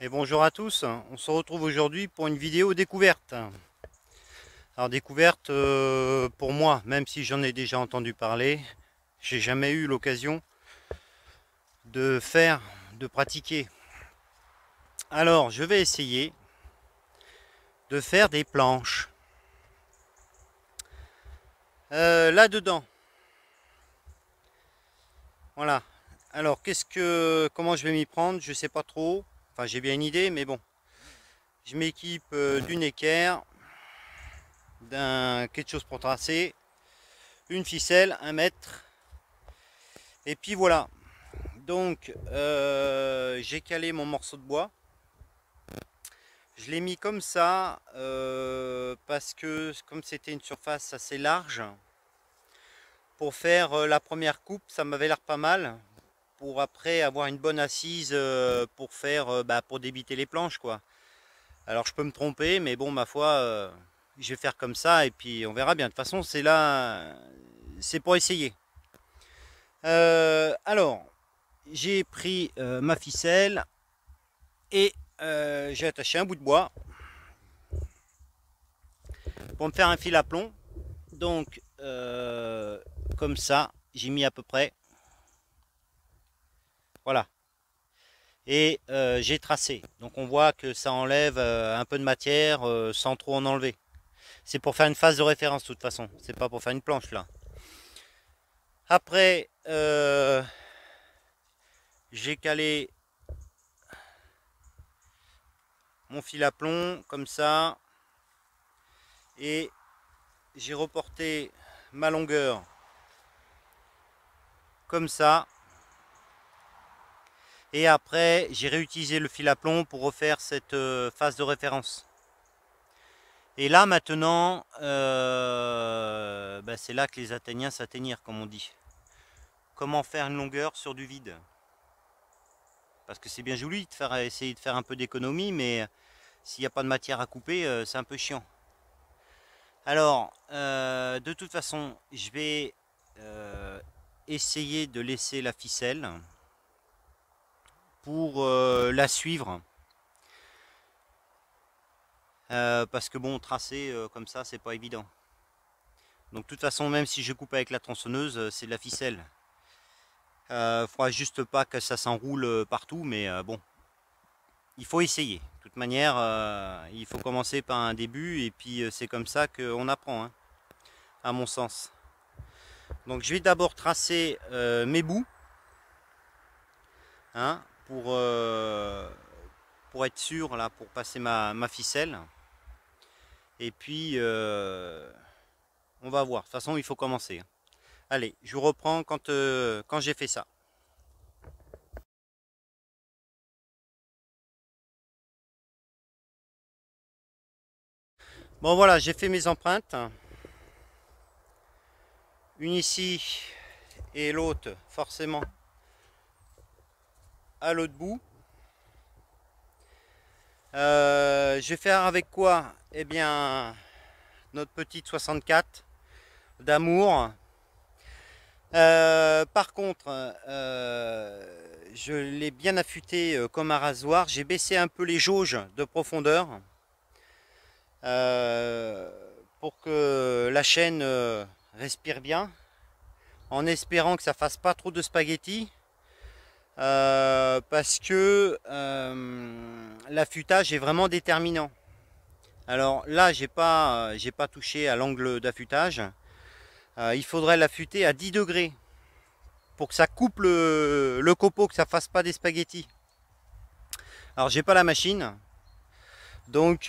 Et bonjour à tous, on se retrouve aujourd'hui pour une vidéo découverte. Alors découverte pour moi, même si j'en ai déjà entendu parler, j'ai jamais eu l'occasion de faire, de pratiquer. Alors je vais essayer de faire des planches. Là-dedans, voilà. Alors comment je vais m'y prendre, je sais pas trop. Enfin j'ai bien une idée, mais bon. Je m'équipe d'une équerre, d'un quelque chose pour tracer, une ficelle, 1 mètre, et puis voilà. Donc j'ai calé mon morceau de bois. Je l'ai mis comme ça parce que comme c'était une surface assez large, pour faire la première coupe, ça m'avait l'air pas mal. Pour après avoir une bonne assise pour faire pour débiter les planches quoi. Alors je peux me tromper, mais bon ma foi, je vais faire comme ça et puis on verra bien. De toute façon c'est là, c'est pour essayer. Alors j'ai pris ma ficelle et j'ai attaché un bout de bois pour me faire un fil à plomb. Donc comme ça j'ai mis à peu près, voilà, et j'ai tracé. Donc on voit que ça enlève un peu de matière sans trop en enlever. C'est pour faire une phase de référence de toute façon, c'est pas pour faire une planche là. Après j'ai calé mon fil à plomb comme ça et j'ai reporté ma longueur comme ça, et après j'ai réutilisé le fil à plomb pour refaire cette phase de référence. Et là maintenant c'est là que les Athéniens s'atteignirent, comme on dit. Comment faire une longueur sur du vide, parce que c'est bien joli de faire, essayer de faire un peu d'économie, mais s'il n'y a pas de matière à couper, c'est un peu chiant. Alors de toute façon je vais essayer de laisser la ficelle pour la suivre, parce que bon, tracer comme ça c'est pas évident. Donc de toute façon, même si je coupe avec la tronçonneuse, c'est de la ficelle. Faudra juste pas que ça s'enroule partout, mais bon, il faut essayer. De toute manière, il faut commencer par un début et puis c'est comme ça qu'on apprend, hein, à mon sens. Donc je vais d'abord tracer mes bouts, hein, pour être sûr là, pour passer ma ficelle. Et puis on va voir. De toute façon, il faut commencer. Allez, je vous reprends quand j'ai fait ça. Bon voilà, j'ai fait mes empreintes. Une ici et l'autre forcément à l'autre bout. Je vais faire avec quoi? Eh bien, notre petite 64 d'amour. Par contre, je l'ai bien affûté comme un rasoir. J'ai baissé un peu les jauges de profondeur pour que la chaîne respire bien, en espérant que ça fasse pas trop de spaghettis, parce que l'affûtage est vraiment déterminant. Alors là, j'ai pas touché à l'angle d'affûtage. Il faudrait l'affûter à 10 degrés pour que ça coupe le copeau, que ça fasse pas des spaghettis. Alors j'ai pas la machine, donc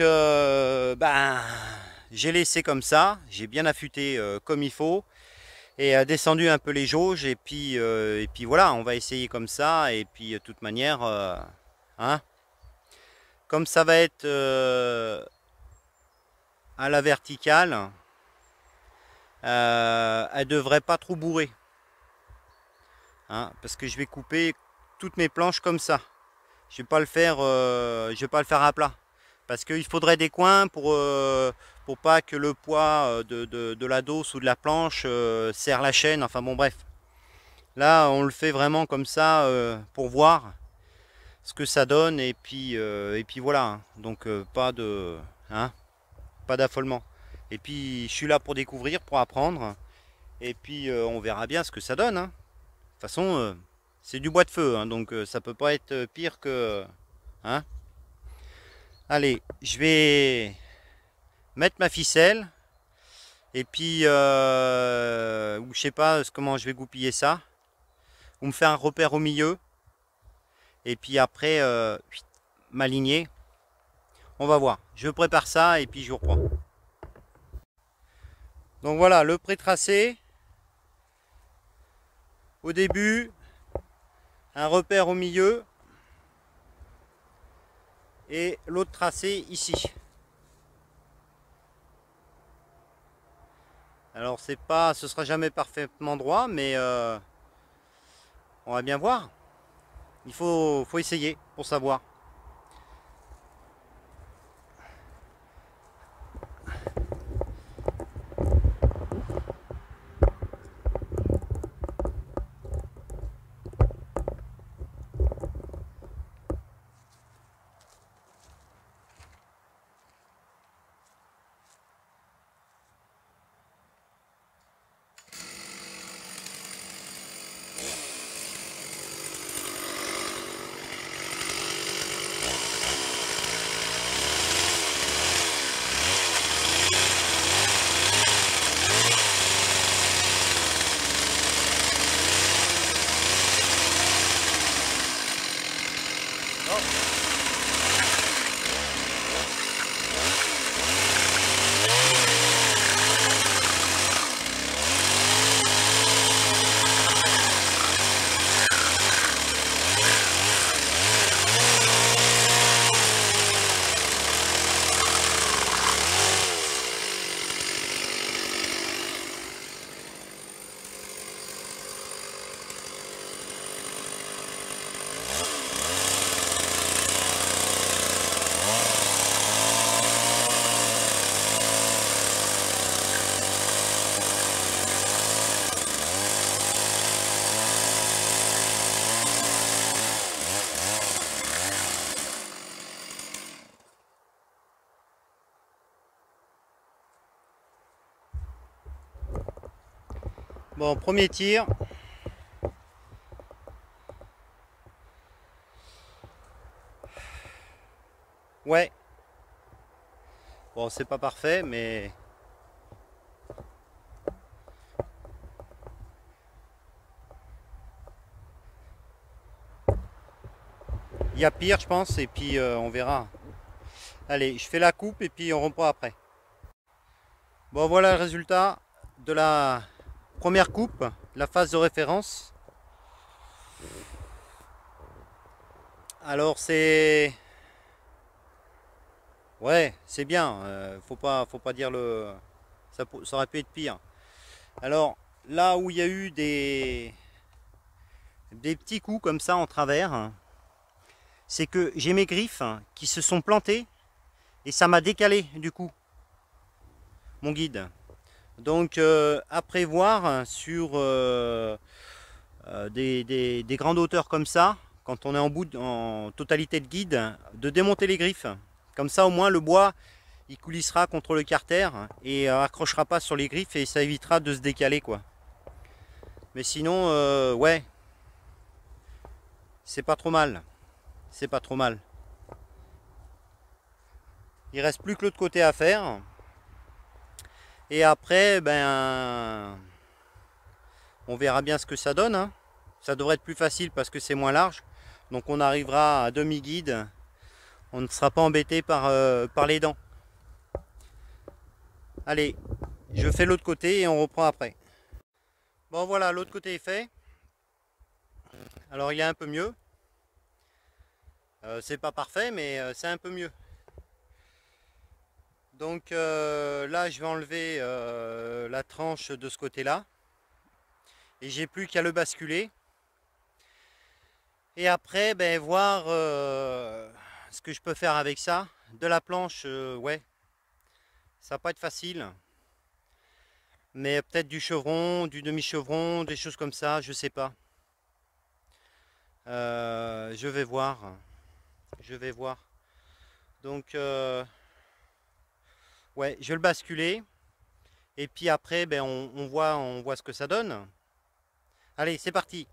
j'ai laissé comme ça, j'ai bien affûté comme il faut et descendu un peu les jauges, et puis voilà, on va essayer comme ça, et puis de toute manière, hein, comme ça va être à la verticale, elle devrait pas trop bourrer, hein, parce que je vais couper toutes mes planches comme ça. Je vais pas le faire, à plat, parce qu'il faudrait des coins pour pas que le poids de la dose ou de la planche serre la chaîne. Enfin bon, bref. Là, on le fait vraiment comme ça pour voir. ce que ça donne et puis voilà, hein. Donc pas de, hein, pas d'affolement. Et puis je suis là pour découvrir, pour apprendre, et puis on verra bien ce que ça donne, hein. De toute façon, c'est du bois de feu, hein, donc ça peut pas être pire que, hein. Allez, je vais mettre ma ficelle, et puis ou je sais pas comment je vais goupiller ça, ou me faire un repère au milieu, et puis après m'aligner. On va voir. Je prépare ça et puis je vous reprends. Donc voilà, le pré-tracé. Au début, un repère au milieu et l'autre tracé ici. Alors c'est pas, ce sera jamais parfaitement droit, mais on va bien voir. Il faut essayer pour savoir. Bon, premier tir. Ouais. Bon, c'est pas parfait, mais il y a pire, je pense, et puis on verra. Allez, je fais la coupe et puis on reprend après. Bon, voilà le résultat de la première coupe, la phase de référence. Alors c'est... Ouais, c'est bien. Faut pas dire le... Ça aurait pu être pire. Alors, là où il y a eu des petits coups comme ça en travers, hein, c'est que j'ai mes griffes qui se sont plantées et ça m'a décalé du coup, mon guide. Donc, à prévoir sur des grandes hauteurs comme ça, quand on est en totalité de guide, de démonter les griffes. Comme ça, au moins, le bois, il coulissera contre le carter et accrochera pas sur les griffes et ça évitera de se décaler, quoi. Mais sinon, ouais, c'est pas trop mal. C'est pas trop mal. Il reste plus que l'autre côté à faire. Et après, ben, on verra bien ce que ça donne, hein. Ça devrait être plus facile parce que c'est moins large. Donc on arrivera à demi-guide. On ne sera pas embêté par les dents. Allez, je fais l'autre côté et on reprend après. Bon voilà, l'autre côté est fait. Alors il est un peu mieux. C'est pas parfait, mais c'est un peu mieux. Donc là, je vais enlever la tranche de ce côté-là. Et j'ai plus qu'à le basculer. Et après, ben, voir ce que je peux faire avec ça. De la planche, ouais, ça va pas être facile. Mais peut-être du chevron, du demi-chevron, des choses comme ça, je sais pas. Je vais voir. Je vais voir. Donc, ouais, je vais le basculer. Et puis après, ben, on voit ce que ça donne. Allez, c'est parti.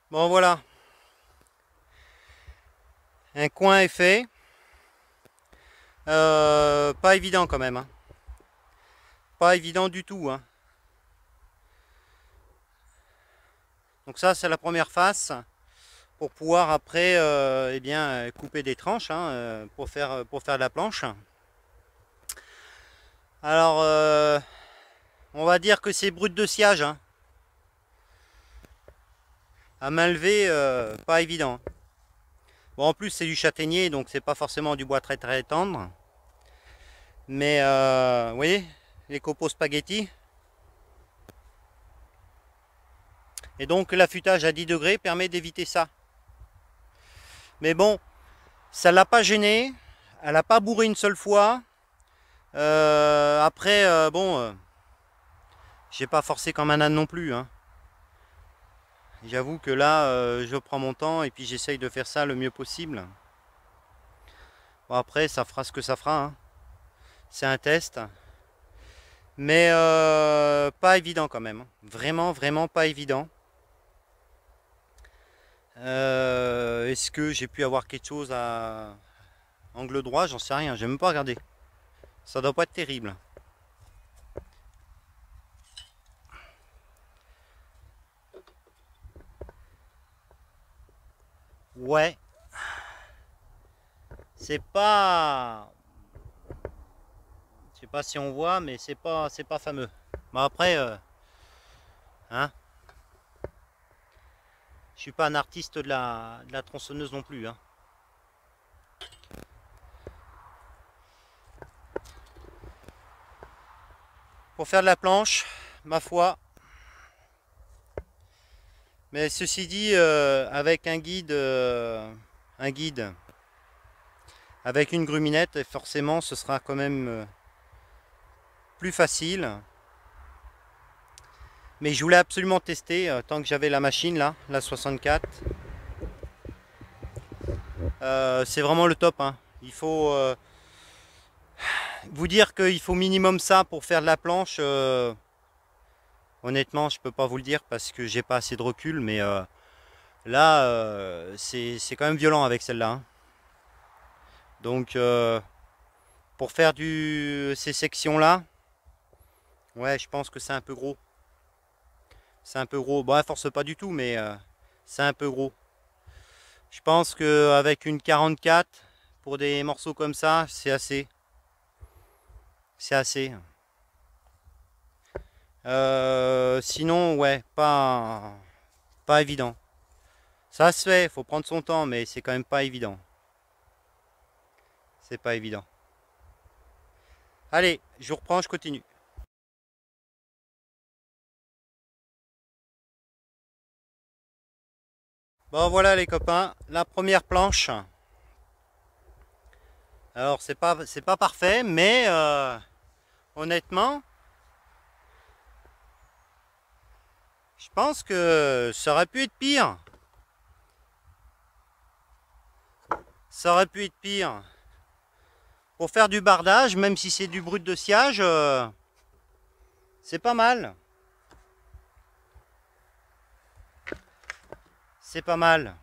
Bon, voilà. Un coin est fait. Pas évident quand même, hein. Pas évident du tout, hein. Donc ça, c'est la première face pour pouvoir après eh bien, couper des tranches hein, pour faire de la planche. Alors, on va dire que c'est brut de sciage. Hein. À main levée, pas évident. Bon, en plus, c'est du châtaignier, donc c'est pas forcément du bois très très tendre. Mais, vous voyez, les copeaux spaghetti. Et donc, l'affûtage à 10 degrés permet d'éviter ça. Mais bon, ça l'a pas gêné. Elle n'a pas bourré une seule fois. Après, bon, j'ai pas forcé comme un âne non plus. Hein. J'avoue que là, je prends mon temps et puis j'essaye de faire ça le mieux possible. Bon, après, ça fera ce que ça fera. Hein. C'est un test. Mais pas évident quand même. Vraiment, vraiment pas évident. Est-ce que j'ai pu avoir quelque chose à angle droit? J'en sais rien. J'ai même pas regardé. Ça doit pas être terrible. Ouais. C'est pas... Je sais pas si on voit, mais c'est pas fameux. Mais après, hein, je suis pas un artiste de la tronçonneuse non plus. Hein. Pour faire de la planche, ma foi. Mais ceci dit, avec un guide, avec une gruminette, forcément, ce sera quand même plus facile. Mais je voulais absolument tester, tant que j'avais la machine là, la 64. C'est vraiment le top. Hein. Il faut vous dire qu'il faut minimum ça pour faire de la planche. Honnêtement, je peux pas vous le dire parce que j'ai pas assez de recul, mais là, c'est quand même violent avec celle-là. Hein. Donc, pour faire ces sections-là, ouais, je pense que c'est un peu gros. C'est un peu gros. Bon, force pas du tout, mais c'est un peu gros. Je pense qu'avec une 44, pour des morceaux comme ça, c'est assez. C'est assez. Sinon, ouais, pas évident. Ça se fait, faut prendre son temps, mais c'est quand même pas évident. C'est pas évident. Allez, je reprends, je continue. Bon voilà les copains, la première planche. Alors c'est pas parfait, mais honnêtement, je pense que ça aurait pu être pire. Ça aurait pu être pire. Pour faire du bardage, même si c'est du brut de sciage, c'est pas mal. C'est pas mal.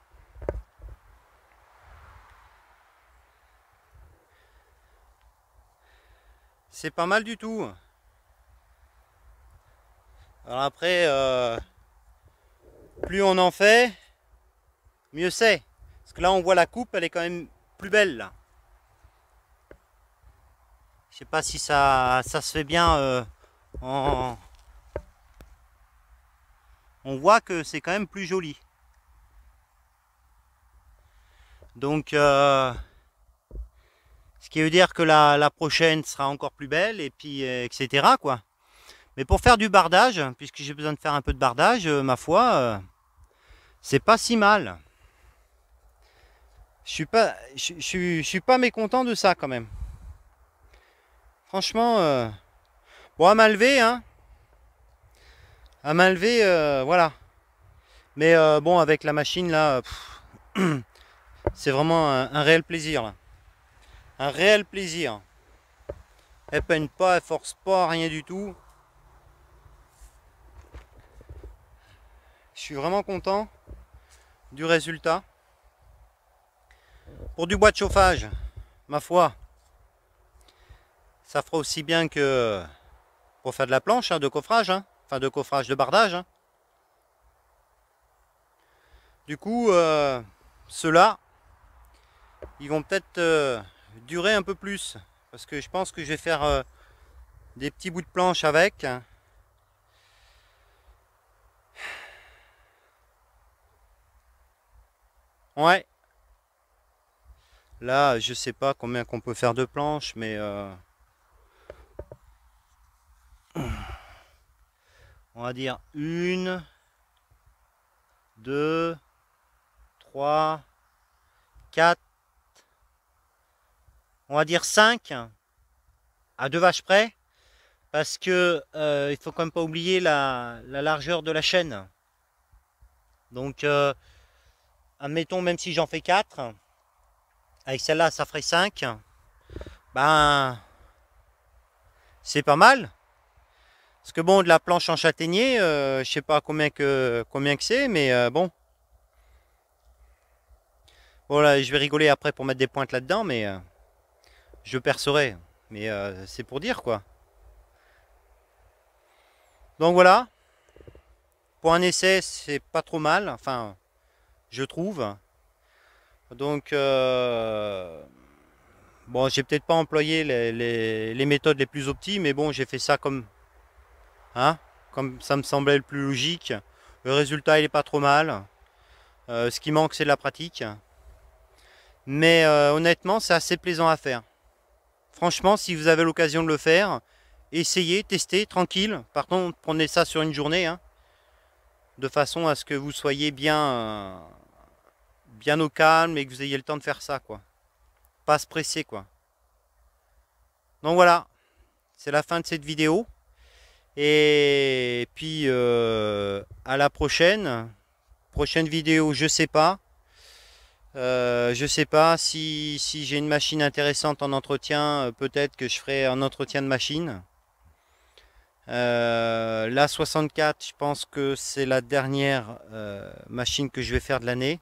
C'est pas mal du tout. Alors après, plus on en fait, mieux c'est. Parce que là, on voit la coupe, elle est quand même plus belle. Là. Je sais pas si ça se fait bien. On voit que c'est quand même plus joli. Donc, ce qui veut dire que la prochaine sera encore plus belle, et puis, etc. quoi. Mais pour faire du bardage, puisque j'ai besoin de faire un peu de bardage, ma foi, c'est pas si mal. Je suis pas mécontent de ça quand même. Franchement, bon à main levée, hein. à main levée, voilà. Mais bon, avec la machine là, c'est vraiment un réel plaisir là. Un réel plaisir. Elle peine pas, elle force pas, rien du tout. Je suis vraiment content du résultat. Pour du bois de chauffage, ma foi, ça fera aussi bien que pour faire de la planche, hein, de coffrage, hein. Enfin de coffrage, de bardage. Hein. Du coup, ceux-là, ils vont peut-être durer un peu plus. Parce que je pense que je vais faire des petits bouts de planche avec. Ouais. Là, je sais pas combien qu'on peut faire de planches, mais on va dire 1, 2, 3, 4, on va dire 5 à 2 vaches près. Parce que il faut quand même pas oublier la largeur de la chaîne. Donc, admettons, même si j'en fais 4, avec celle-là, ça ferait 5. Ben, c'est pas mal. Parce que bon, de la planche en châtaignier, je sais pas combien que c'est, mais bon. Voilà, je vais rigoler après pour mettre des pointes là-dedans, mais je percerai. Mais c'est pour dire quoi. Donc voilà, pour un essai, c'est pas trop mal, enfin, je trouve. Donc, bon, j'ai peut-être pas employé les méthodes les plus optimes, mais bon, j'ai fait ça comme, hein, comme ça me semblait le plus logique. Le résultat, il est pas trop mal. Ce qui manque, c'est de la pratique. Mais honnêtement, c'est assez plaisant à faire. Franchement, si vous avez l'occasion de le faire, essayez, testez, tranquille. Par contre, prenez ça sur une journée, hein, de façon à ce que vous soyez bien au calme et que vous ayez le temps de faire ça, quoi. Pas se presser, quoi. Donc voilà, c'est la fin de cette vidéo. Et puis à la prochaine. Prochaine vidéo, je sais pas. Je sais pas si j'ai une machine intéressante en entretien, peut-être que je ferai un entretien de machine. La 64, je pense que c'est la dernière machine que je vais faire de l'année.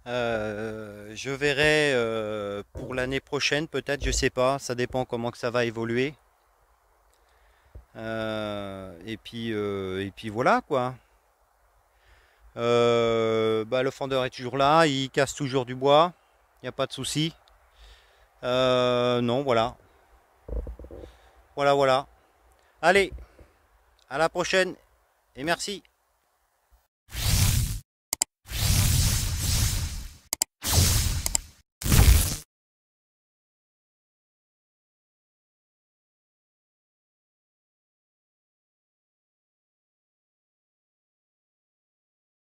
Je verrai pour l'année prochaine, peut-être, je sais pas, ça dépend comment que ça va évoluer. Et puis voilà quoi. Bah, le fendeur est toujours là, il casse toujours du bois, il n'y a pas de souci. Non, voilà. Voilà, voilà. Allez, à la prochaine et merci.